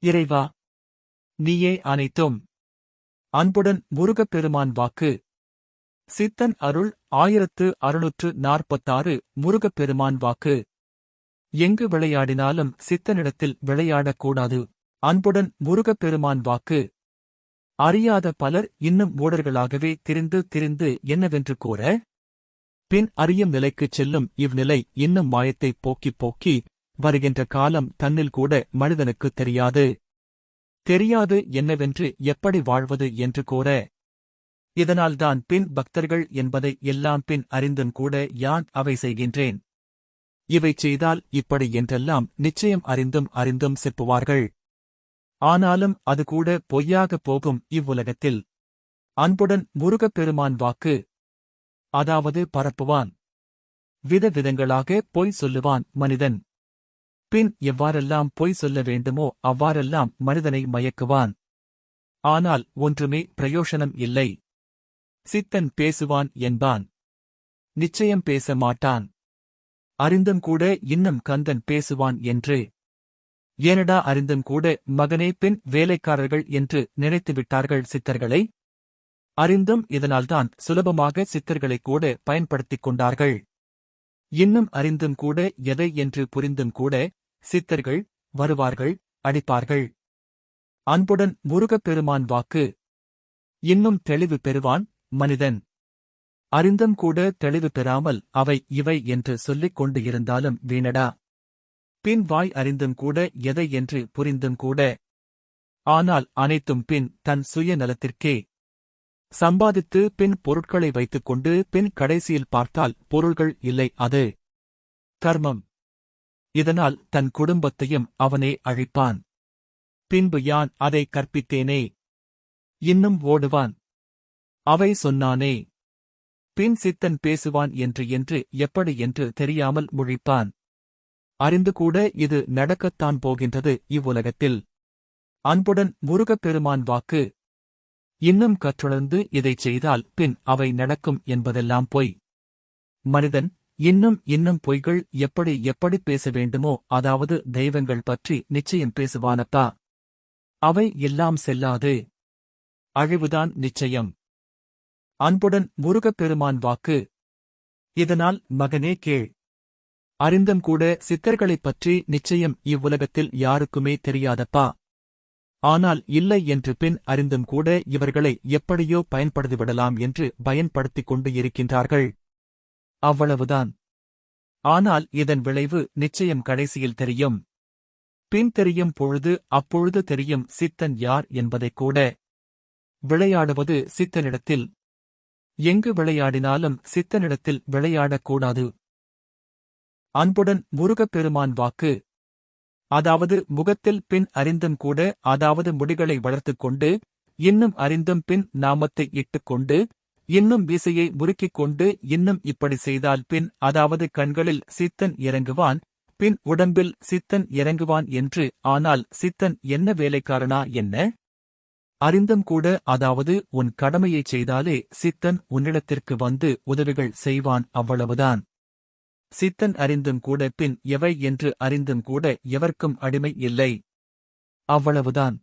இறைவா, நீயே அனைத்தும். அன்புடன் முருகப்பெருமான் வாக்கு. சித்தன் அருள் 1646 முருகப்பெருமான் வாக்கு. எங்கு விளையாடினாலும் சித்தனிடத்தில் விளையாடக்கூடாது. அன்புடன் முருகப்பெருமான் வாக்கு. அறியாத பலர் இன்னும் மூடர்களாகவே திரிந்து திரிந்து என்னவென்று கூற, பின் அறியும் நிலைக்குச் செல்லும் இவ்நிலை இன்னும் மாயத்தைப் போக்கிப் போக்கி வருகின்ற காலம் தன்னில் கூட மனிதனுக்குத் தெரியாது. தெரியாது என்னவென்று எப்படி வாழ்வது என்று கூற, இதனால்தான் பின் பக்தர்கள் என்பதை எல்லாம் பின் அறிந்தும் கூட யான் அவை செய்கின்றேன். இவை செய்தால் இப்படி என்றெல்லாம் நிச்சயம் அறிந்தும் அறிந்தும் செப்புவார்கள். ஆனாலும் அது கூட பொய்யாகப் போகும் இவ்வுலகத்தில். அன்புடன் முருகப்பெருமான் வாக்கு. அதாவது பரப்புவான். விதவிதங்களாக பொய் சொல்லுவான் மனிதன். பின் எவ்வாறெல்லாம் பொய் சொல்ல வேண்டுமோ அவ்வாறெல்லாம் மனிதனை மயக்குவான். ஆனால் ஒன்றுமே பிரயோசனம் இல்லை. சித்தன் பேசுவான் என்பான். நிச்சயம் பேச மாட்டான். அறிந்தும் கூட இன்னும் கந்தன் பேசுவான் என்று. ஏனடா அறிந்தும் கூட மகனே பின் வேலைக்காரர்கள் என்று நினைத்துவிட்டார்கள் சித்தர்களை? அறிந்தும் இதனால்தான் சுலபமாக சித்தர்களைக் கூட பயன்படுத்திக் கொண்டார்கள். இன்னும் அறிந்தும் கூட எதை என்று புரிந்தும் கூட சித்தர்கள் வருவார்கள், அடிப்பார்கள். அன்புடன் முருகப்பெருமான் வாக்கு. இன்னும் தெளிவு பெறுவான் மனிதன். அறிந்தும் கூட தெளிவு பெறாமல் அவை இவை என்று சொல்லிக் கொண்டு இருந்தாலும் வீணடா. பின் வாய் அறிந்தும் கூட எதை என்று புரிந்தும் கூட. ஆனால் அனைத்தும் பின் தன் சுய நலத்திற்கே. சம்பாதித்து பின் பொருட்களை வைத்துக்கொண்டு பின் கடைசியில் பார்த்தால் பொருள்கள் இல்லை, அது கர்மம். இதனால் தன் குடும்பத்தையும் அவனே அழிப்பான். பின்பு யான் அதை கற்பித்தேனே. இன்னும் ஓடுவான். அவை சொன்னானே. பின் சித்தன் பேசுவான் என்று எப்படி என்று தெரியாமல் முழிப்பான். அறிந்து கூட இது நடக்கத்தான் போகின்றது இவ்வுலகத்தில். அன்புடன் முருகப்பெருமான் வாக்கு. இன்னும் கற்றுணர்ந்து இதைச் செய்தால் பின் அவை நடக்கும் என்பதெல்லாம் பொய். மனிதன் இன்னும் இன்னும் பொய்கள் எப்படி எப்படி பேச வேண்டுமோ, அதாவது தெய்வங்கள் பற்றி நிச்சயம் பேசுவானப்பா. அவை எல்லாம் செல்லாது. அழிவுதான் நிச்சயம். அன்புடன் முருகப்பெருமான் வாக்கு. இதனால் மகனே கேள். அறிந்தும் கூட சித்தர்களைப் பற்றி நிச்சயம் இவ்வுலகத்தில் யாருக்குமே தெரியாதப்பா. ஆனால் இல்லை என்று பின் அறிந்தும் கூட இவர்களை எப்படியோ பயன்படுத்திவிடலாம் என்று பயன்படுத்திக் கொண்டு இருக்கின்றார்கள். அவ்வளவுதான். ஆனால் இதன் விளைவு நிச்சயம் கடைசியில் தெரியும். பின் தெரியும் பொழுது அப்பொழுது தெரியும் சித்தன் யார் என்பதைக் கூட. விளையாடுவது சித்தனிடத்தில். எங்கு விளையாடினாலும் சித்தனிடத்தில் விளையாடக்கூடாது. அன்புடன் முருகப்பெருமான் வாக்கு. அதாவது முகத்தில் பின் அறிந்தும் கூட, அதாவது முடிகளை வளர்த்துக் கொண்டு, இன்னும் அறிந்தும் பின் நாமத்தை இட்டுக்கொண்டு, இன்னும் வீசையை முறுக்கிக் கொண்டு இன்னும் இப்படி செய்தால் பின், அதாவது கண்களில் சித்தன் இறங்குவான், பின் உடம்பில் சித்தன் இறங்குவான் என்று. ஆனால் சித்தன் என்ன வேலைக்காரனா என்ன? அறிந்தும் கூட, அதாவது உன் கடமையைச் செய்தாலே சித்தன் உன்னிடத்திற்கு வந்து உதவிகள் செய்வான், அவ்வளவுதான். சித்தன் அறிந்தும் கூட பின் எவை என்று அறிந்தும் கூட எவர்க்கும் அடிமை இல்லை. அவ்வளவுதான்.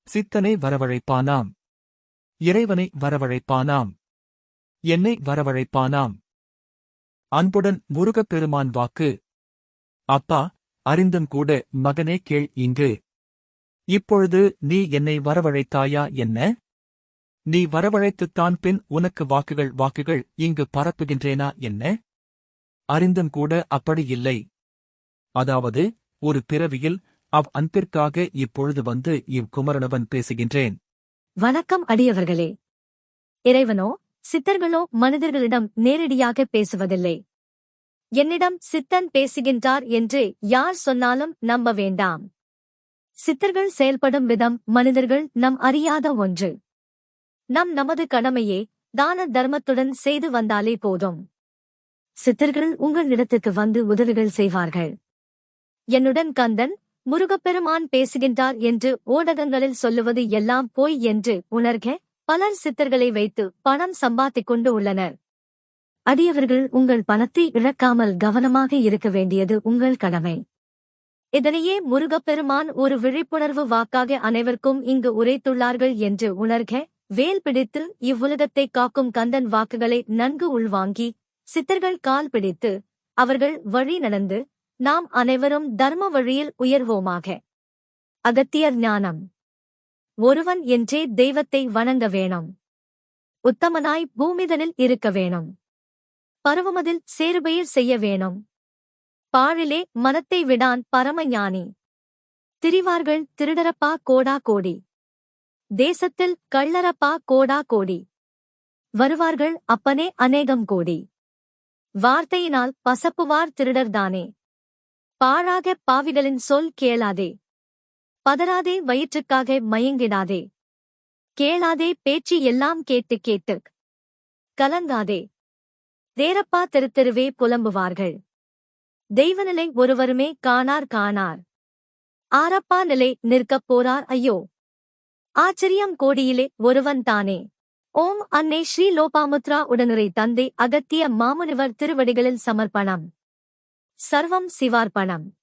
சித்தனை வரவழைப்பானாம். இறைவனை வரவழைப்பானாம். என்னை வரவழைப்பானாம். அன்புடன் முருகப்பெருமான் வாக்கு. அப்பா, அறிந்தும் கூட மகனே கேள் இங்கு. இப்பொழுது நீ என்னை வரவழைத்தாயா என்ன? நீ வரவழைத்துத்தான் பின் உனக்கு வாக்குகள் இங்கு பரப்புகின்றேனா என்ன? அறிந்தும் கூட அப்படி இல்லை. அதாவது ஒரு பிறவியில் அன்பிற்காக இப்பொழுது வந்து இவ்குமரனவன் பேசுகின்றேன். வணக்கம் அடியவர்களே. இறைவனோ சித்தர்களோ மனிதர்களிடம் நேரடியாக பேசுவதில்லை. என்னிடம் சித்தன் பேசுகின்றார் என்று யார் சொன்னாலும் நம்ப வேண்டாம். சித்தர்கள் செயல்படும் விதம் மனிதர்கள் நம் அறியாத ஒன்று. நமது கடமையே தான தர்மத்துடன் செய்து வந்தாலே போதும். சித்தர்கள் உங்களிடத்துக்கு வந்து உதவிகள் செய்வார்கள். என்னுடன் கந்தன் முருகப்பெருமான் பேசுகின்றார் என்று ஊடகங்களில் சொல்லுவது எல்லாம் போய் என்று உணர்க. பலர் சித்தர்களை வைத்து பணம் சம்பாதித்துக் கொண்டு உள்ளனர். அடியவர்கள் உங்கள் பணத்தை இழக்காமல் கவனமாக இருக்க வேண்டியது உங்கள் கடமை. இதனையே முருகப்பெருமான் ஒரு விழிப்புணர்வு வாக்காக அனைவருக்கும் இங்கு உரைத்துள்ளார்கள் என்று உணர்க, வேல் பிடித்து இவ்வுலகத்தை காக்கும் கந்தன் வாக்குகளை நன்கு உள்வாங்கி, சித்தர்கள் கால் பிடித்து அவர்கள் வழி நடந்து நாம் அனைவரும் தர்ம வழியில் உயர்வோமாக. அகத்தியர் ஞானம். ஒருவன் என்றே தெய்வத்தை வணங்க வேணும். உத்தமனாய் பூமிதனில் இருக்க வேணும். பருவமதில் சேருபயிர் செய்ய வேணும். பாழிலே மனத்தை விடான் பரமஞானி. திரிவார்கள் திருடரப்பா கோடா கோடி. தேசத்தில் கள்ளரப்பா கோடா கோடி. வருவார்கள் அப்பனே அநேகம் கோடி. வார்த்தையினால் பசப்புவார் திருடர்தானே. பாழாக பாவிகளின் சொல் கேளாதே. பதறாதே வயிற்றுக்காக மயங்கிடாதே. கேளாதே பேச்சு எல்லாம் கேட்டு கேட்டு கலங்காதே. தேரப்பா தெருத்தெருவே புலம்புவார்கள். தெய்வநிலை ஒருவருமே காணார் காணார். ஆரப்பா நிலை நிற்கப் போரார் ஐயோ. ஆச்சரியம் கோடியிலே ஒருவன் தானே. ஓம் அன்னை ஸ்ரீ லோபாமுத்ரா உடனுரை தந்தை அகத்திய மாமுனிவர் திருவடிகளில் சமர்ப்பணம். சர்வம் சிவார்ப்பணம்.